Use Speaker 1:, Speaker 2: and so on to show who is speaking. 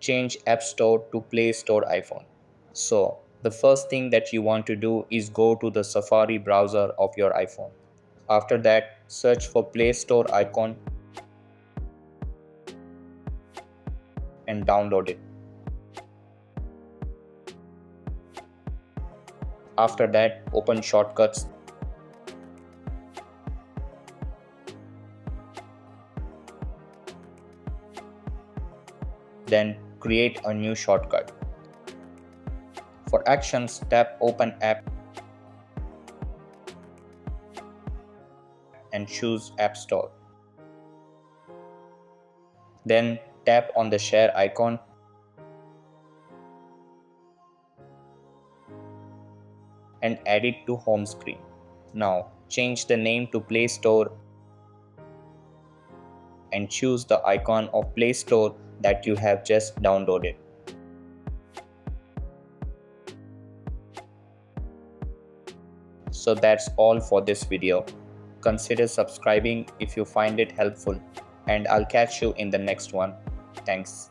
Speaker 1: change App Store to Play Store iPhone. So, the first thing that you want to do is go to the Safari browser of your iPhone. After that, search for Play Store icon and download it. After that, open Shortcuts. Then create a new shortcut. For Actions, tap Open App and choose App Store. Then tap on the Share icon and add it to home screen. Now change the name to Play Store and choose the icon of Play Store that you have just downloaded. So that's all for this video. Consider subscribing if you find it helpful, and I'll catch you in the next one. Thanks.